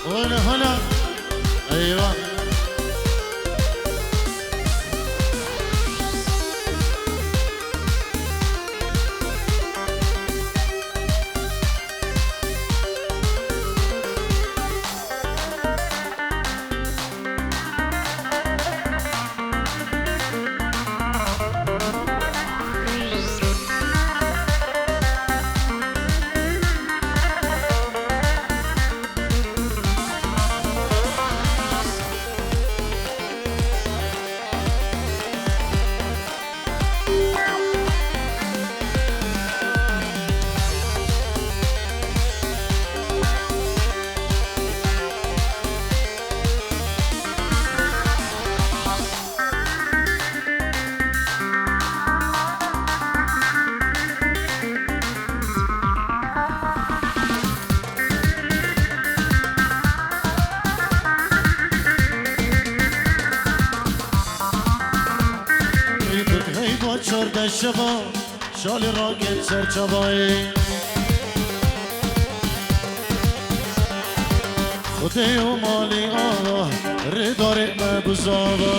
هلا هلا ايوه چرد شبا شال راگت سرچوایی خودی و مالی آقا رداره مبزاوا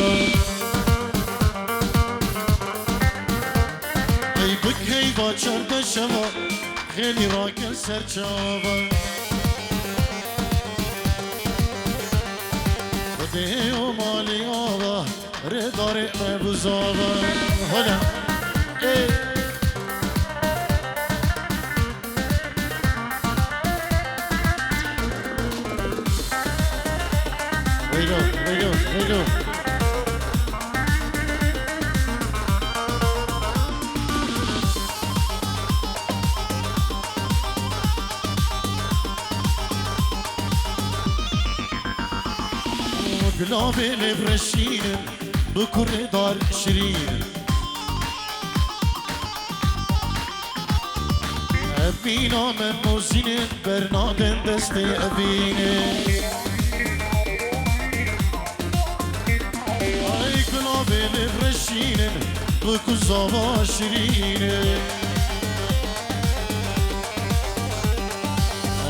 ای بکی با چرد شبا خیلی راگت سرچوایی خودی و مالی آقا رداره مبزاوا هلا ايه ويلو ويلو ويلو قلابي لبرشين بكل دار شرين ابینا من موزینه برنادن دسته ابینه ای گلابه لبرشینه بکو زاوا شرینه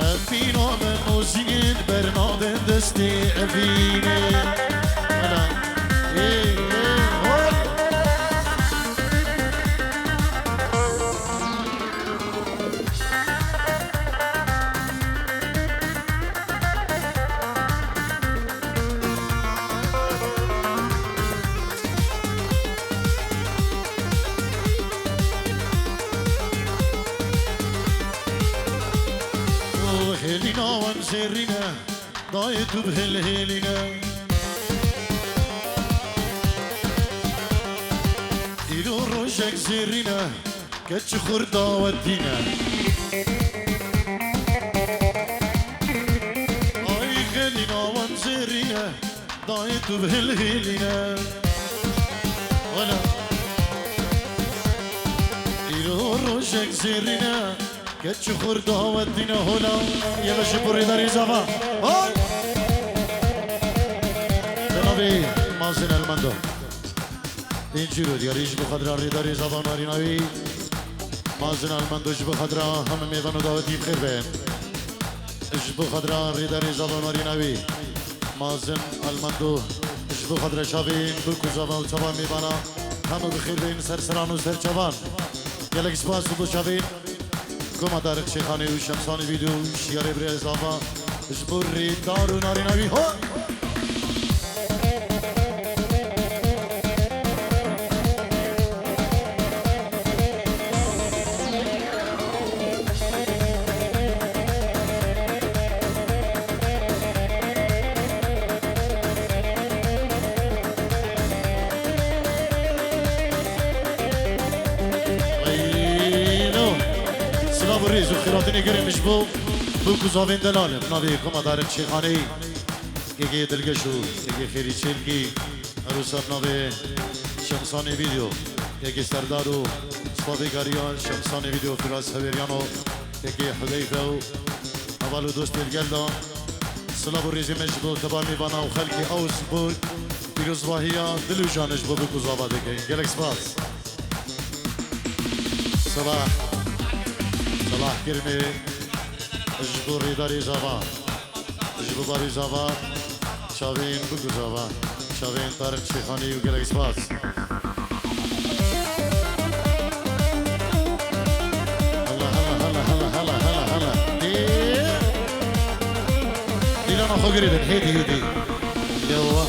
ابینا من موزینه برنادن دسته ابینه هلینا و زرینه دای تو به هلینه دیلو روشک زرینه کچ خوردا و دینه آی هلینا و زرینه دای تو به هلینه ولا دیلو روشک زرینه كتش خورده ودينا هنا يا باشا بري داري زفا هون جنابي مازن المندو اینجورو دیگر ایش بخدرا ریداری زفا ناریناوی مازن المندوش بخدرا همه میدانو داوتی بخیر بین ایش بخدرا ریداری زفا ناریناوی مازن المندو ایش بخدرا شابین بلکو زفا و چبان میبانا همه بخیر بین سرسران و سرچبان گلک سپاس بو شابین كما دارك شيخاني وشمساني فيديو شياري بري زافا جبوري دارو ناري ناوي هو بريز وخيراتني قري مشبو بوكو زافين دلالم نبي كما دارك شيخاني كي دلقشو كي خيري تشيلكي عروسات نبي شمساني فيديو كي سردارو صافي غاريان شمساني فيديو فراس هبيريانو كي حذيفه اولو دوست الجلدة صلا بريز مشبو تبامي بنا وخلكي اوس بود پیروز واهیا دل و جانش بو بگو زابا دکین گلک سپاس صباح کرمه اجبو ریداری زابا اجبو باری زابا چاوین بگو زابا چاوین طارق شیخانی و گلک سپاس خو قريبا هيدي يوا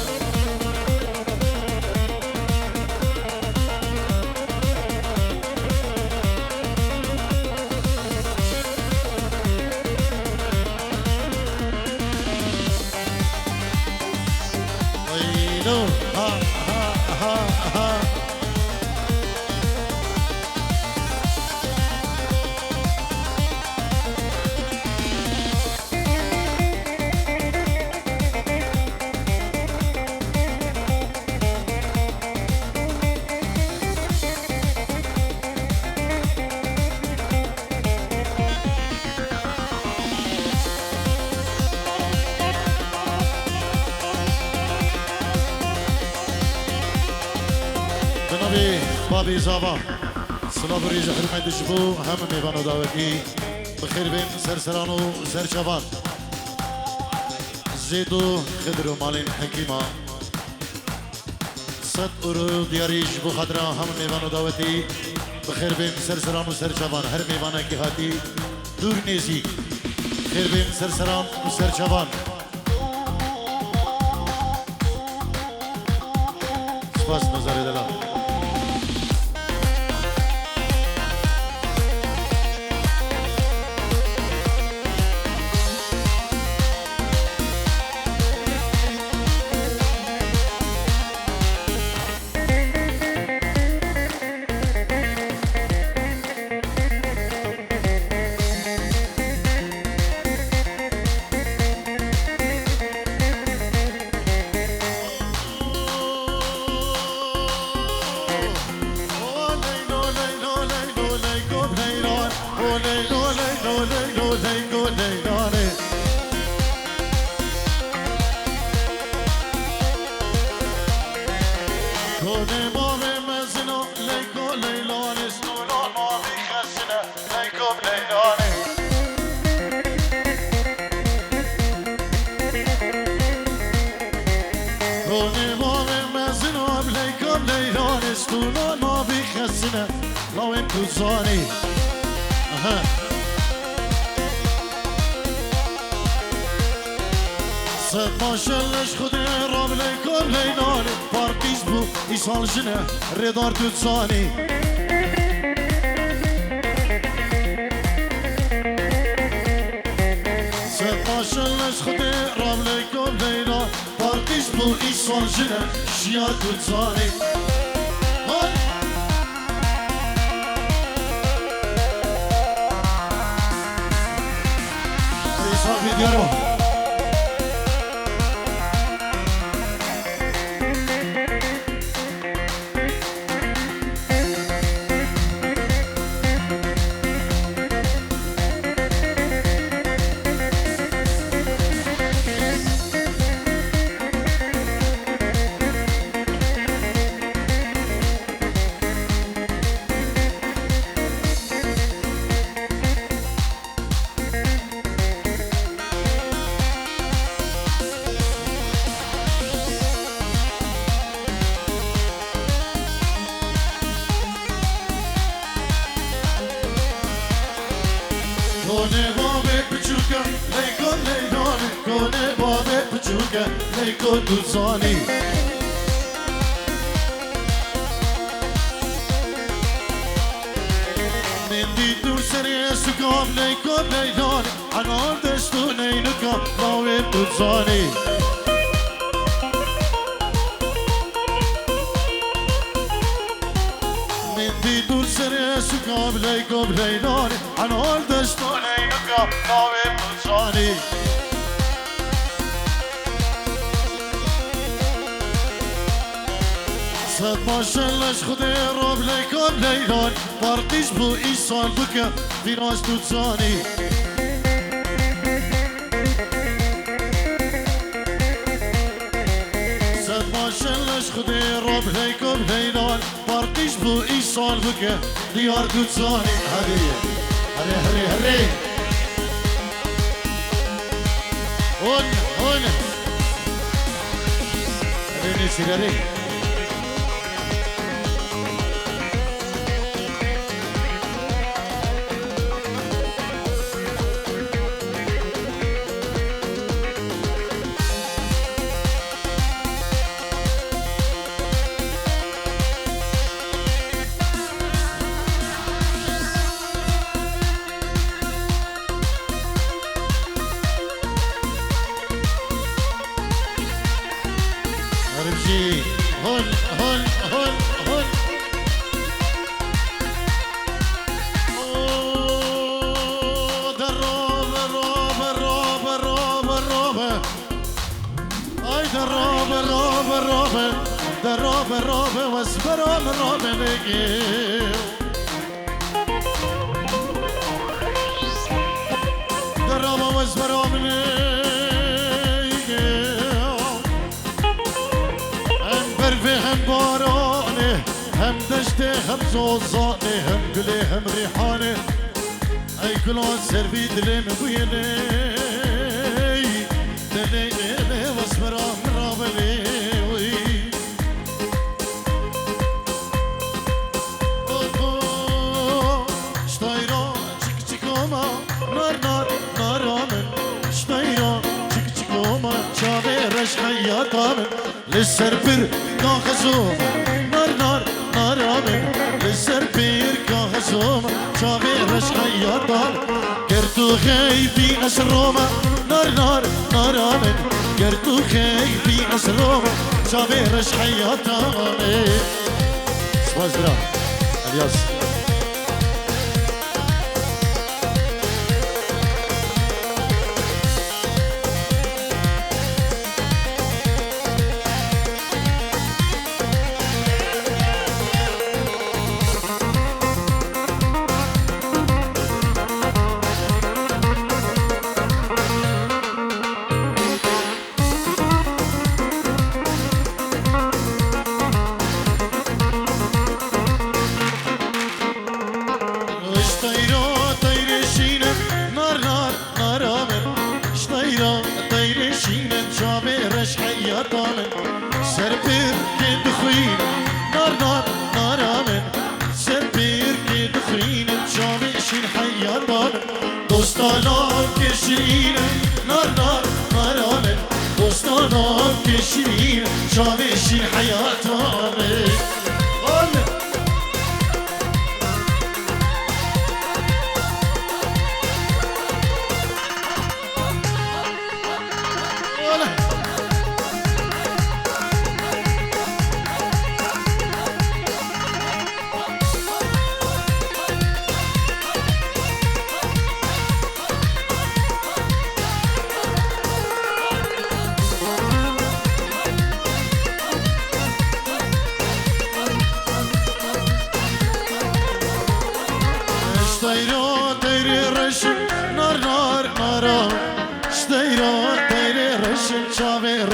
وينو ها ها ها ها بابي زابا سلام ريز خدمت جبو هم میوانو داوتی بخیر بین سرسرانو سرچوان زیدو خدرو مالین حکیما صد اورو دیاری جبو خدرا هم میوانو داوتی بخیر بین سرسرانو سرچوان هر میوانه کی هاتی دور نیزی خیر بین سرسران و سرچوان سپاس نظر دلال ردار دوتسانی ستاشلش خودی رام لیکم لینا پارکیش بو ایسان جنه شیار دوتسانی ایسان ویدیارو دوزانی من دی دور سری سکام نیکم نیدان انار دستو نینکم باوی دوزانی من دی دور سری سکام نیکم نیدان انار دستو نینکم باوی دوزانی صد ماشلش خودی راب لیکم لیلان پارکیش بو ایسان بکه ویراج دوتسانی صد ماشلش بليلان بارتيش بو إيصال بك ديار دوتساني هري هري هري هري هون هون هري نسير هري هون هون هون هون دروبة روبة روبة روبة روبة اي دروبة روبة روبة دروبة روبة واسبرون روبة نجيو دروبة واسبرون نجيو هم بارانه هم دشته هم زوزانه هم گله هم ریحانه ای گلان سروی دلم بوینه دلی واسمرام رابلی وی شتایرا چک چکوما نار نار نارامن شتایرا چک چکوما چاوه رش حیاتامن لسر بر کاغذوم نار نار نارامن لسر بر کاغذوم چاوی رش حیاتان گرتو خیبی اسروما نار نار نارامن گرتو خیبی اسروما چاوی رش حیاتان سپاس برا الیاس سربير كي دخين نار نار نارامن سربير كي دخين شامي شين حياتان دوستانا كشرين نار نار نارامن دوستانا كشرين شامي شين حياتان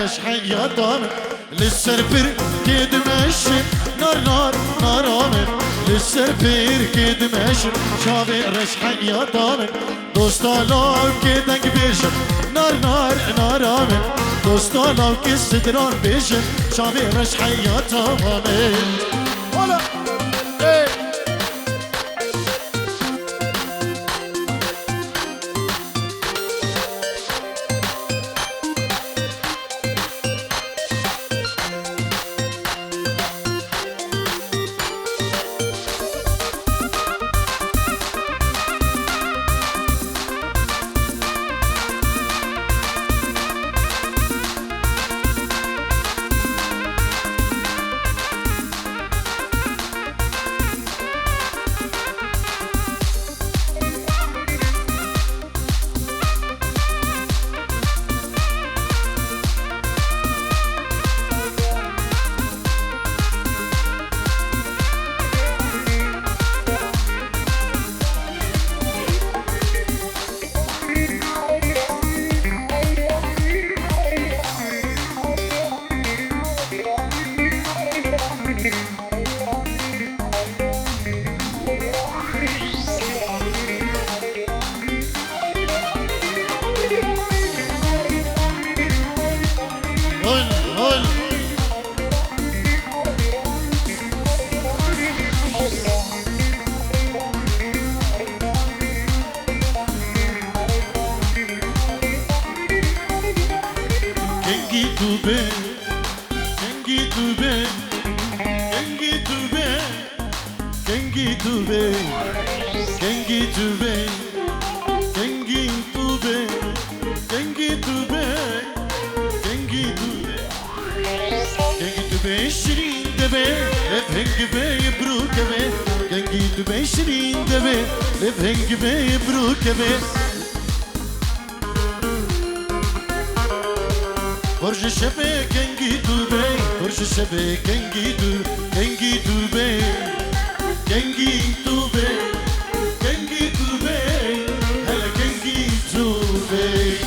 رش حياتان للسربر كيد ماشي نار نار نارامن للسربر كيد ماشي شابي رش حياتان دوستانا كيدنك بيشم نار نار نارامن دوستانا كيستدران بيشم شابي رش حياتان ولا توبه کنگی توبه کنگی توبه کنگی توبه کنگی توبه کنگی توبه کنگی توبه کنگی توبه کنگی توبه شیرین دبه لفهنگ به بروکه کنگی توبه شیرین دبه لفهنگ به بروکه برج شبه کنگی توبه برج شبه کنگی تو کنگی توبه کنگی توبه کنگی توبه هلا کنگی توبه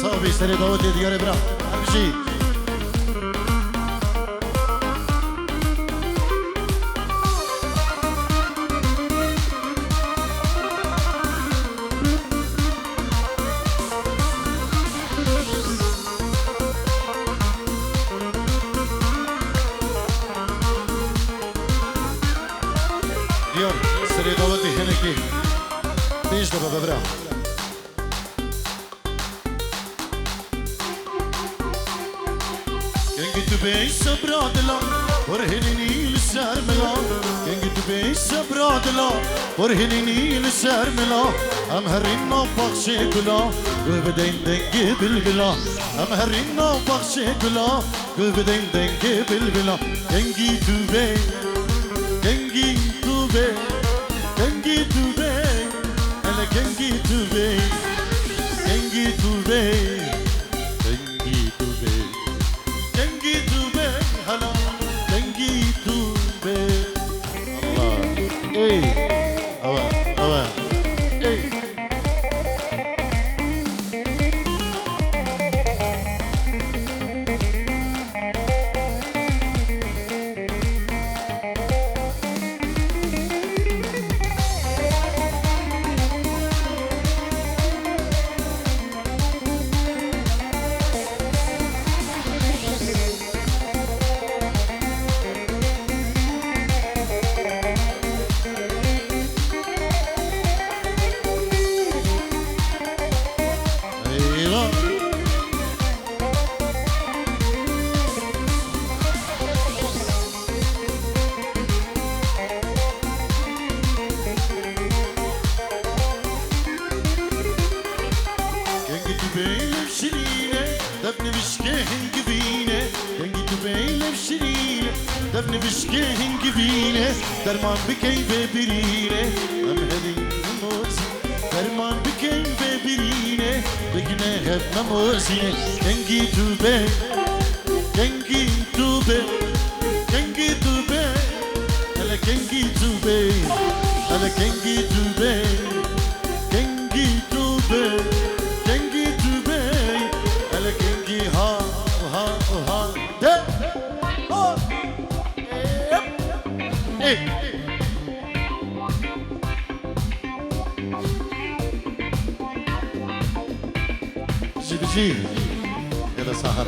صافي سري داوود ديار برا امشي ديار سري داوود هناكي بيش دابا برا بيش صبرات لا ورهنيني للسهر ملا كنت بيش صبرات لا ورهنيني للسهر ملا ام هرينا بخشي كلا وبدين دنجي بالبلا ام هرينا بخشي كلا وبدين دنجي بالبلا كنجي توبي كنجي توبي كنجي توبي انا كنجي توبي كنجي توبي كنجي توبي كنجي توبي هلا كنجي توبي الله اي اوه اوه اي دفن بشكيهن قبينة كنجي تبين بشرينة دفن بشكيهن قبينة درمان بكي ببرينة أم هذي نموزي درمان بكي ببرينة بقنا هب نموزي كنجي تبين كنجي تبين كنجي تبين ألا كنجي تبين ألا كنجي تبين كنجي تبين كنجي تبين ألا كنجي ها ها ها ده إيه جي يلا سهر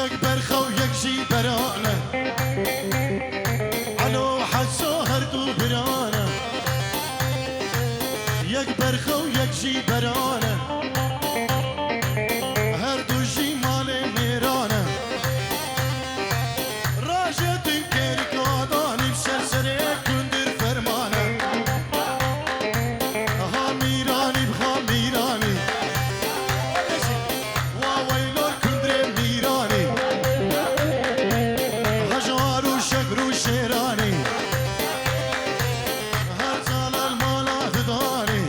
یک برخو یک جی برانه علو حسو هر دو برانه یک برخو یک جی برانه هر دو جی مال میرانه راجت کرکادانی بسرسره کندر فرمانه ها میرانی بخا میرانی وا ویلور کندر میرانی هجار و شکر و شیرانی هر زال المالا فدانی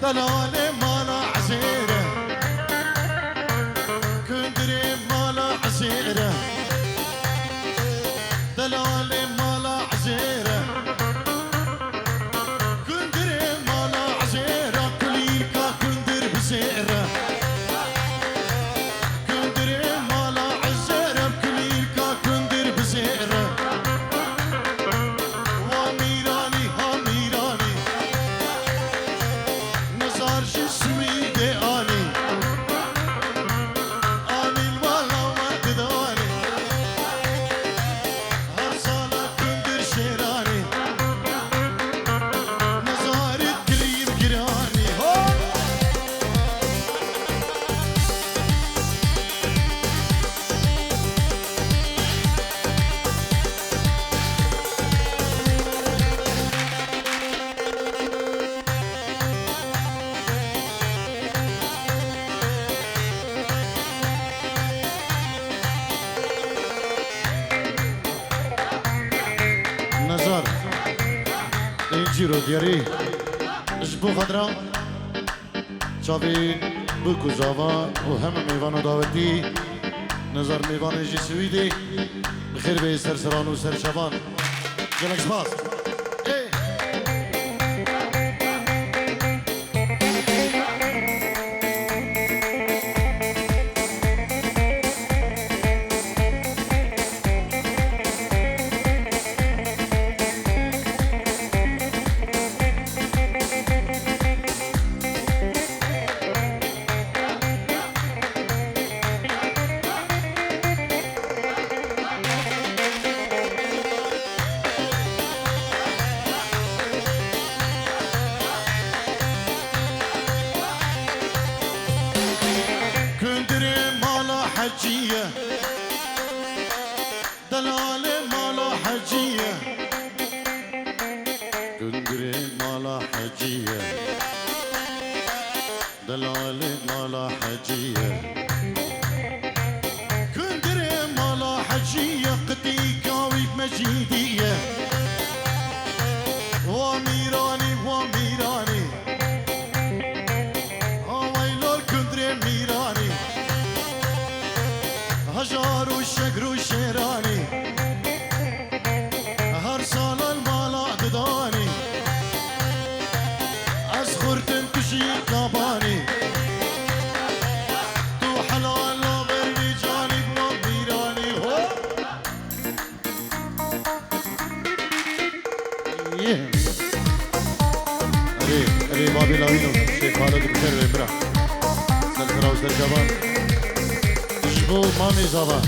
دلالي مالا عزيرة كندري مالا عزيرة دلالي مالا عزيرة كندري مالا عزيرة كليكا كندر بزيرة كندري مالا عزيرة كليكا كندر بزيرة وميراني هاميراني نزار جسمي دي آني آني الوالا وقداني هر سالة كندر شيراني نزاري كليب جراني نزار اینجیرو دیاری جبو خدرا چاوی بکو زاوا و همه میوان داوتی نزار میوان جی سویدی بخیر به سرسران و سرشبان جلک سپاس كندري مالا حجية دلالي مالا حجية كندري مالا حجية دلالي مالا حجية كندري مالا حجية قديكا ويك مجيدية وميراني وميراني هجار و شکر و شیرانی هر سال المالا ددانی از خورتن کشی کابانی تو حلال لا بری جانب ما بیرانی اری بابی لاوینو شیخ خالد بخیر برا سرسرا و سرجوان جبو مامي زابا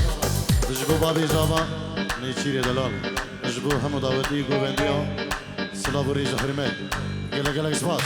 جبو بابي زابا نيچيري دلال جبو همو داوتي گوبنديا سلام و ريج خرمت گلا گلا سپاس